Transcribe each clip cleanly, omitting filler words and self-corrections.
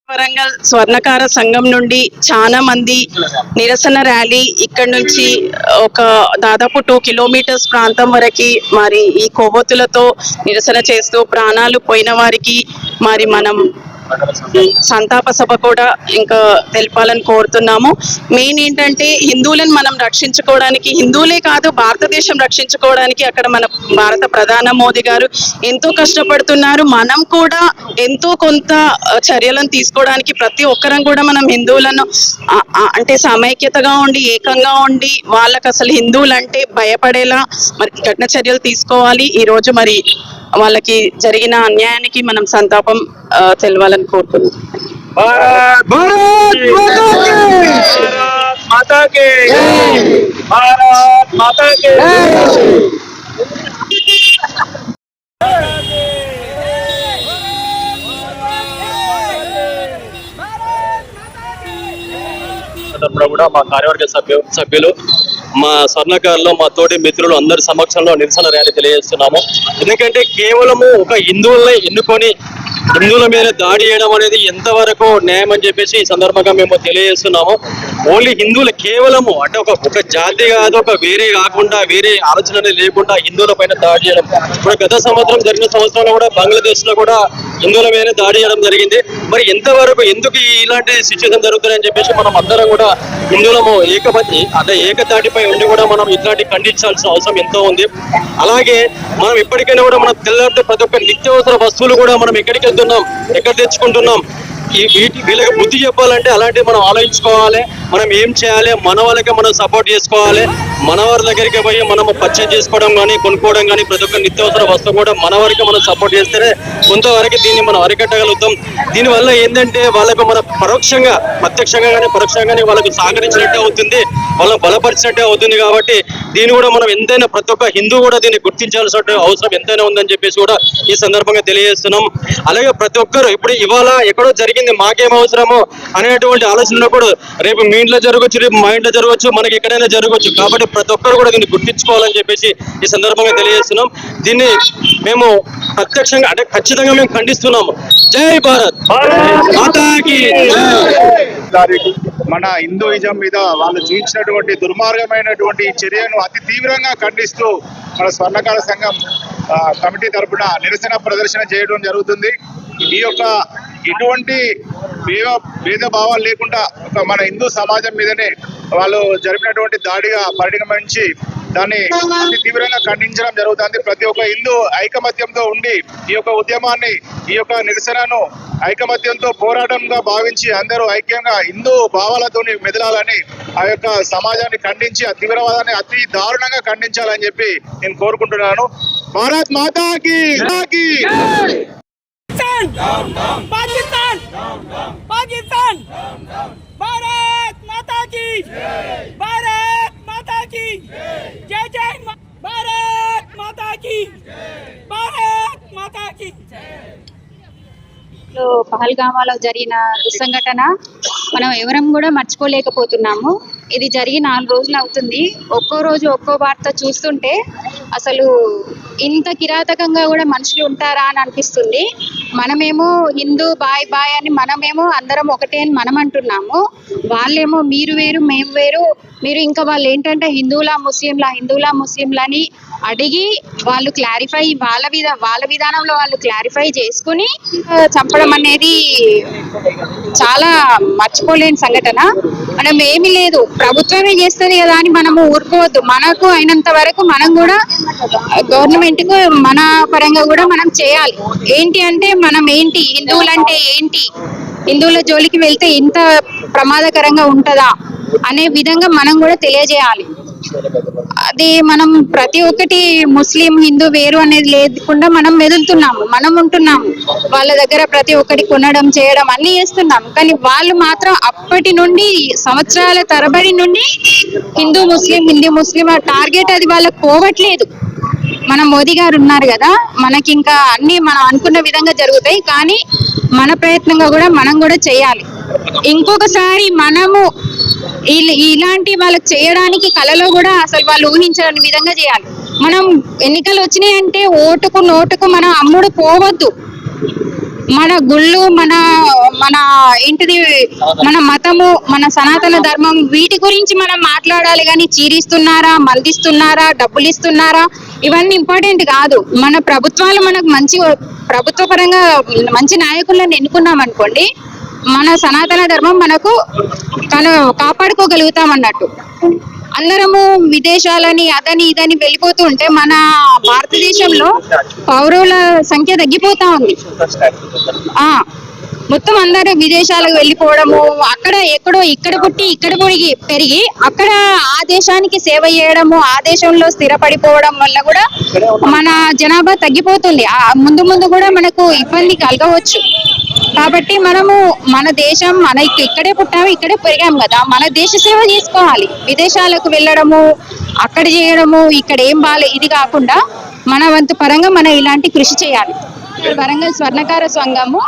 వరంగల్ స్వర్ణకార సంఘం నుండి చాలా మంది నిరసన ర్యాలీ ఇక్కడ నుంచి ఒక దాదాపు 2 కిలోమీటర్స్ ప్రాంతం వరకు మరి ఈ కొవ్వొత్తులతో నిరసన చేస్తూ ప్రాణాలు పోయిన వారికి మరి మనం సంతాప సభ కూడా ఇంకా తెలపాలని కోరుతున్నాము. మెయిన్ ఏంటంటే హిందువులను మనం రక్షించుకోవడానికి, హిందువులే కాదు భారతదేశం రక్షించుకోవడానికి అక్కడ మన భారత ప్రధాని మోదీ గారు ఎంతో కష్టపడుతున్నారు. మనం కూడా ఎంతో కొంత చర్యలను తీసుకోవడానికి ప్రతి ఒక్కరం కూడా మనం హిందువులను అంటే సమైక్యతగా ఉండి ఏకంగా ఉండి వాళ్ళకి అసలు హిందువులు అంటే భయపడేలా మరి కఠిన చర్యలు తీసుకోవాలి. ఈరోజు మరి వాళ్ళకి జరిగిన అన్యాయానికి మనం సంతాపం తెలవాలని కోరుతున్నాం. కూడా మా కార్యవర్గ సభ్యులు మా స్వర్ణకారులు మా తోటి మిత్రులు అందరి సమక్షంలో నిరసన ర్యాలీ తెలియజేస్తున్నాము. ఎందుకంటే కేవలము ఒక హిందువుల్ని ఎన్నుకొని హిందువుల మీద దాడి చేయడం అనేది ఎంతవరకు న్యాయం అని చెప్పేసి ఈ సందర్భంగా మేము తెలియజేస్తున్నాము. ఓన్లీ హిందువులు కేవలము అంటే ఒక జాతి కాదు, ఒక వేరే కాకుండా వేరే ఆలోచన అనేది లేకుండా హిందువుల పైన దాడి చేయడం. ఇప్పుడు గత సంవత్సరం జరిగిన సంవత్సరంలో కూడా బంగ్లాదేశ్ లో కూడా హిందువుల మీద దాడి చేయడం జరిగింది. మరి ఎంతవరకు ఎందుకు ఇలాంటి సిచ్యువేషన్ జరుగుతుందని చెప్పేసి మనం అందరం కూడా హిందువులము ఏకతాటిపై ఉండి కూడా మనం ఇట్లాంటి ఖండించాల్సిన అవసరం ఎంతో ఉంది. అలాగే మనం ఎప్పటికైనా కూడా మనం తెల్లారితే ప్రతి ఒక్క నిత్యావసర వస్తువులు కూడా మనం ఎక్కడికి వెళ్తున్నాం, ఎక్కడ తెచ్చుకుంటున్నాం, వీళ్ళకి బుద్ధి చెప్పాలంటే అలాంటివి మనం ఆలోచించుకోవాలి. మనం ఏం చేయాలి, మన వాళ్ళకే మనం సపోర్ట్ చేసుకోవాలి. మన వారి దగ్గరికి పోయి మనం పర్చేజ్ చేసుకోవడం కానీ కొనుక్కోవడం కానీ ప్రతి ఒక్క నిత్యావసర వస్తువు కూడా మన వారికి మనం సపోర్ట్ చేస్తేనే కొంతవరకు దీన్ని మనం అరికట్టగలుగుతాం. దీనివల్ల ఏంటంటే వాళ్ళకు మన పరోక్షంగా ప్రత్యక్షంగా కానీ పరోక్షంగానే వాళ్ళకు సహకరించినట్టే అవుతుంది, వాళ్ళని బలపరిచినట్టే అవుతుంది. కాబట్టి దీన్ని కూడా మనం ఎంతైనా ప్రతి ఒక్క హిందూ కూడా దీన్ని గుర్తించాల్సిన అవసరం ఎంతైనా ఉందని చెప్పేసి కూడా ఈ సందర్భంగా తెలియజేస్తున్నాం. అలాగే ప్రతి ఒక్కరు ఇప్పుడు ఇవాళ ఎక్కడో జరిగింది మాకేం అవసరము అనేటువంటి ఆలోచన ఉన్నప్పుడు రేపు మీ ఇంట్లో జరగవచ్చు, రేపు మా ఇంట్లో జరగవచ్చు, మనకి ఎక్కడైనా జరగవచ్చు. కాబట్టి ప్రతి ఒక్కరు కూడా దీన్ని గుర్తించుకోవాలని చెప్పేసి ఈ సందర్భంగా తెలియజేస్తున్నాం. దీన్ని మేము ప్రత్యక్షంగా అంటే ఖచ్చితంగా మేము ఖండిస్తున్నాము. జై భారత్ మాతాకి. మన హిందూయిజం మీద వాళ్ళు చూపించినటువంటి దుర్మార్గమైనటువంటి చర్యను అతి తీవ్రంగా ఖండిస్తూ మన స్వర్ణకార సంఘం కమిటీ తరఫున నిరసన ప్రదర్శన చేయడం జరుగుతుంది. ఈ యొక్క ఎటువంటి భేదభావాలు లేకుండా ఒక మన హిందూ సమాజం మీదనే వాళ్ళు జరిపినటువంటి దాడిగా పరిగణించి దాన్ని అతి తీవ్రంగా ఖండించడం జరుగుతుంది. ప్రతి ఒక్క హిందూ ఐకమత్యంతో ఉండి ఈ యొక్క ఉద్యమాన్ని, ఈ యొక్క నిరసనను ఐకమత్యంతో పోరాటంగా భావించి అందరూ ఐక్యంగా హిందూ భావాలతో మెదలాలని ఆ యొక్క సమాజాన్ని ఖండించి ఆ తీవ్రవాదాన్ని అతి దారుణంగా ఖండించాలని చెప్పి నేను కోరుకుంటున్నాను. భారత్ మాతాకి. पाकिस्तान पाकिस्तान भारत माता की भारत माता की जय जय भारत माता की भारत माता की. పహల్గామాలో జరిగిన దుస్సంఘటన మనం ఎవరం కూడా మర్చిపోలేకపోతున్నాము. ఇది జరిగి 4 రోజులు అవుతుంది. ఒక్కో రోజు ఒక్కో వార్త చూస్తుంటే అసలు ఇంత కిరాతకంగా కూడా మనుషులు ఉంటారా అని అనిపిస్తుంది. మనమేమో హిందూ బాయ్ బాయ్ అని మనమేమో అందరం ఒకటే అని మనం అంటున్నాము. వాళ్ళేమో మీరు వేరు మేము వేరు, మీరు ఇంకా వాళ్ళు ఏంటంటే హిందువులా ముస్లింలా అని అడిగి వాళ్ళు క్లారిఫై వాళ్ళ విధానంలో వాళ్ళు క్లారిఫై చేసుకుని చంపడం అనేది చాలా మర్చిపోలేని సంఘటన. మనం ఏమీ లేదు, ప్రభుత్వమే చేస్తుంది కదా అని మనము ఊరుకోవద్దు. మనకు అయినంత వరకు మనం కూడా గవర్నమెంట్ కు మన పరంగా కూడా మనం చేయాలి. ఏంటి అంటే మనం ఏంటి, హిందువులంటే ఏంటి, హిందువుల జోలికి వెళ్తే ఇంత ప్రమాదకరంగా ఉంటుందా అనే విధంగా మనం కూడా తెలియజేయాలి. అది మనం ప్రతి ఒక్కటి ముస్లిం హిందూ వేరు అనేది లేకుండా మనం మెదులుతున్నాము, మనం ఉంటున్నాము. వాళ్ళ దగ్గర ప్రతి ఒక్కటి కొనడం చేయడం అన్ని చేస్తున్నాము. కానీ వాళ్ళు మాత్రం అప్పటి నుండి సంవత్సరాల తరబడి నుండి హిందూ ముస్లిం టార్గెట్ అది వాళ్ళకి పోవట్లేదు. మన మోదీ గారు ఉన్నారు కదా, మనకి ఇంకా అన్ని మనం అనుకున్న విధంగా జరుగుతాయి. కానీ మన ప్రయత్నంగా కూడా మనం కూడా చేయాలి. ఇంకొకసారి మనము ఇలాంటి వాళ్ళకి చేయడానికి కళలో కూడా అసలు వాళ్ళు ఊహించని విధంగా చేయాలి. మనం ఎన్నికలు వచ్చినాయి అంటే ఓటుకు నోటుకు మనం అమ్ముడు పోవద్దు. మన గుళ్ళు, మన మన ఏంటిది, మన మతము, మన సనాతన ధర్మం, వీటి గురించి మనం మాట్లాడాలి. కానీ చీరిస్తున్నారా, మందిస్తున్నారా, డబ్బులు ఇస్తున్నారా, ఇవన్నీ ఇంపార్టెంట్ కాదు. మన ప్రభుత్వాలు మనకు మంచి ప్రభుత్వ పరంగా మంచి నాయకులను ఎన్నుకున్నాం అనుకోండి, మన సనాతన ధర్మం మనకు కాపాడుకోగలుగుతాం అన్నట్టు. అందరము విదేశాలని అదని ఇదని వెళ్ళిపోతూ ఉంటే మన భారతదేశంలో పౌరుల సంఖ్య తగ్గిపోతా ఉంది. మొత్తం అందరూ విదేశాలకు వెళ్ళిపోవడము, అక్కడ ఎక్కడో ఇక్కడ పుట్టి ఇక్కడ పెరిగి అక్కడ ఆ దేశానికి సేవ చేయడము, ఆ దేశంలో స్థిరపడిపోవడం వల్ల కూడా మన జనాభా తగ్గిపోతుంది. ముందు ముందు కూడా మనకు ఇబ్బంది కలగవచ్చు. కాబట్టి మనము మన దేశం, మన ఇక్కడే పుట్టాము, ఇక్కడే పెరిగాము కదా, మన దేశ సేవ చేసుకోవాలి. విదేశాలకు వెళ్ళడము, అక్కడ చేయడము, ఇక్కడ ఏం బాలే ఇది కాకుండా మన వంతు పరంగా మనం ఇలాంటి కృషి చేయాలి. వరంగల్ స్వర్ణకార సంఘము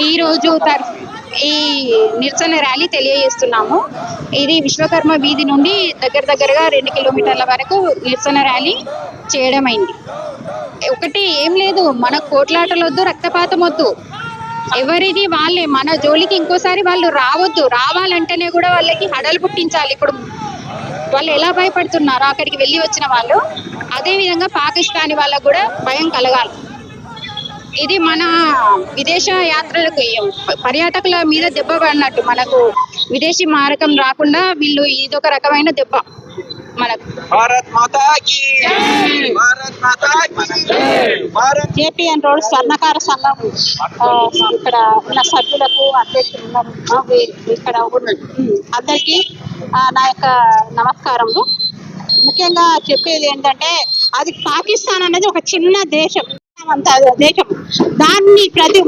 ఈ రోజు ఈ నిరసన ర్యాలీ తెలియజేస్తున్నాము. ఇది విశ్వకర్మ వీధి నుండి దగ్గరగా 2 కిలోమీటర్ల వరకు నిరసన ర్యాలీ చేయడం అయింది. ఒకటి ఏం లేదు, మన కోట్లాటలు వద్దు, రక్తపాతం వద్దు, ఎవరిది వాళ్ళే. మన జోలికి ఇంకోసారి వాళ్ళు రావద్దు. రావాలంటేనే కూడా వాళ్ళకి హడలు పుట్టించాలి. ఇప్పుడు వాళ్ళు ఎలా భయపడుతున్నారో అక్కడికి వెళ్ళి వచ్చిన వాళ్ళు, అదే విధంగా పాకిస్తానీ వాళ్ళకు కూడా భయం కలగాలి. ఇది మన విదేశ యాత్రలకు, పర్యాటకుల మీద దెబ్బ పడినట్టు. మనకు విదేశీ మారకం రాకుండా వీళ్ళు ఇదొక రకమైన దెబ్బ మనకు. భారత్ మాతా కీ జై, భారత్ మాతా కీ జై. జేపీఎన్ రోడ్ స్వర్ణకార సంఘం ఇక్కడ ఉన్న సభ్యులకు, అధ్యక్షులకు, ఇక్కడ అందరికీ నా యొక్క నమస్కారములు. ముఖ్యంగా చెప్పేది ఏంటంటే, అది పాకిస్తాన్ అనేది ఒక చిన్న దేశం, దాన్ని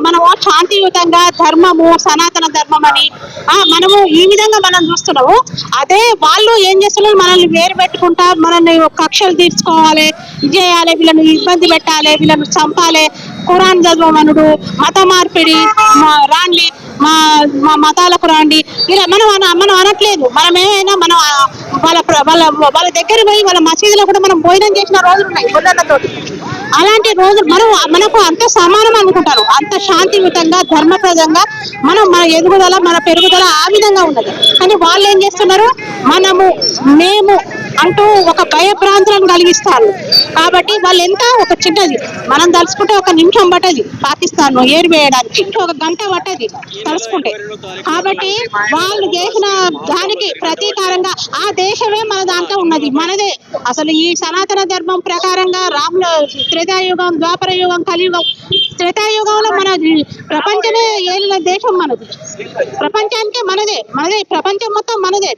మనం శాంతియుతంగా ధర్మము, సనాతన ధర్మం అని మనము ఈ విధంగా మనం చూస్తున్నాము. అదే వాళ్ళు ఏం చేస్తున్నారు, మనల్ని వేరు పెట్టుకుంటా, మనల్ని కక్షలు తీర్చుకోవాలి, చేయాలి, వీళ్ళని ఇబ్బంది పెట్టాలి, వీళ్ళని చంపాలి, ఖురాన్ చదవమనుడు, మత మార్పిడి, రాండి మా మతాలకు రాండి, ఇలా మనం అనట్లేదు. మనం ఏమైనా మనం వాళ్ళ దగ్గర పోయి వాళ్ళ మసీదులో కూడా మనం భోజనం చేసిన రోజులు ఉన్నాయి గొర్రెలతో. అలాంటి రోజులు మనకు అంత సమానం అనుకుంటారు. అంత శాంతియుతంగా, ధర్మప్రదంగా మన ఎదుగుదల, మన పెరుగుదల ఆ విధంగా ఉన్నది. కానీ వాళ్ళు ఏం చేస్తున్నారు, మేము అంటూ ఒక భయభ్రాంతులను కలిగిస్తారు. కాబట్టి వాళ్ళు ఎంత ఒక చిన్నది, మనం తలుచుకుంటే 1 నిమిషం పట్టది పాకిస్తాన్ ఏరివేయడానికి, 1 గంట పట్టది తలుచుకుంటే. కాబట్టి వాళ్ళు చేసిన దానికి ప్రతీకారంగా ఆ దేశమే మన దాంట్లో ఉన్నది, మనదే. అసలు ఈ సనాతన ధర్మం ప్రకారంగా రాముల త్రేతాయుగం, ద్వాపర యుగం, కలియుగం, త్రేతాయుగంలో మన ప్రపంచమే ఏలిన దేశం మనది. ప్రపంచానికే మనదే, ప్రపంచం మొత్తం మనదే.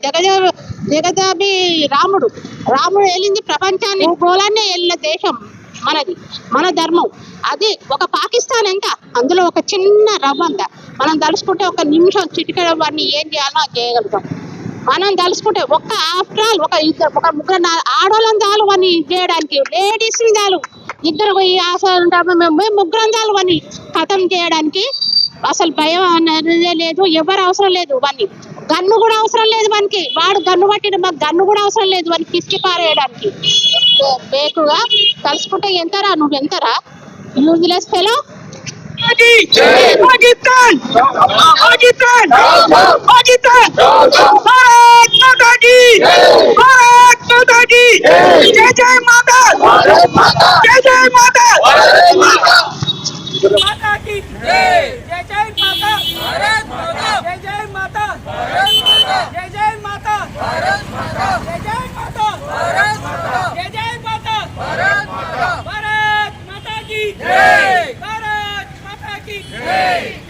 జగదాభి రాముడు ఏలింది ప్రపంచాన్ని, భూగోళాన్ని ఏలిన దేశం మనది, మన ధర్మం. అది ఒక పాకిస్తాన్ ఎంత, అందులో ఒక చిన్న రవ్వంత. మనం తలుచుకుంటే 1 నిమిషం చిటికెడ వాడిని ఏం చేయాలో చేయగలుగుతాం. మనం తలుచుకుంటే ఆఫ్టర్ ఆల్ ఒక 3 ఆడోళ్ళని చాలు వాడిని చేయడానికి, లేడీస్ ని చాలు, 2 పోయి మేము 3 చాలు వాడిని ఖతం చేయడానికి. అసలు భయం అనేది లేదు, ఎవరు అవసరం లేదు. వాడిని గన్ను కూడా అవసరం లేదు వానికి, వాడు గన్ను పట్టిన మాకు గన్ను కూడా అవసరం లేదు వానికి పిచ్చి పారేయడానికి. బేకుగా తలుచుకుంటే ఎంతరా, నువ్వు ఎంతరా యూజ్లెస్ ఫెలో. పాకిస్తాన్ పాకిస్తాన్ పాకిస్తాన్, భారత్ మాతా కీ, భారత్ మాతా కీ జై, జై మాతా, జై జై మాతా, माता की जय, जय जय माता, भारत माता, जय जय माता, भारत माता, जय जय माता, भारत माता, जय जय माता, भारत माता, जय जय माता, भारत माता, भारत माता की जय, भारत माता की जय.